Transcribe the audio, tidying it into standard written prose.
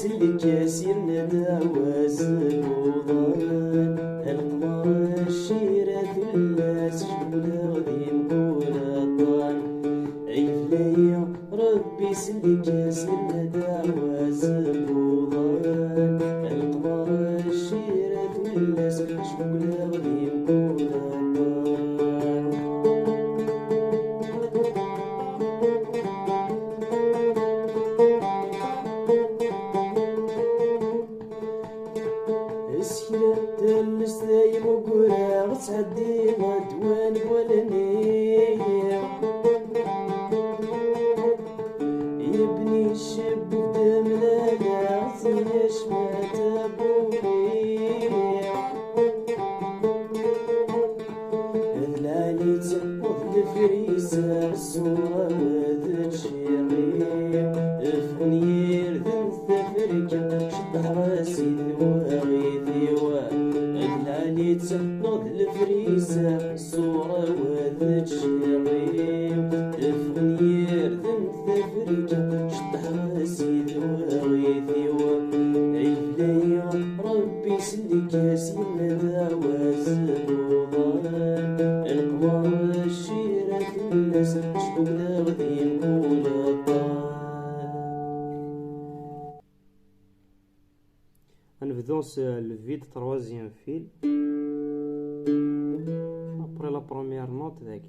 سلك سيرنا داواز الوضان القمر الشيرة الناس جبنا غدي نقول الطان عيفليا ربي سلك سيرنا داواز الوضان القمر الشيرة الناس جبنا غدي نقول الطان اسكرا تلس دايم وقرا غتعدي غدوان بولنيا يبني الشب بدم لالا غتنيش ما تابوليا هذلالي تنقض الفريسة الصورة وذا تشيري افنير ذن الثفركة شد حراسي هذلالي تنقض الفريسة الصورة وذا تشيري افنير ذن الثفركة شد حراسي عيفليا ربي سلك ياسين داواز الوضان القمر الشيرة الناس شبكنا غدي نقول الطان. غنبداو le vide troisième fil après la première note داك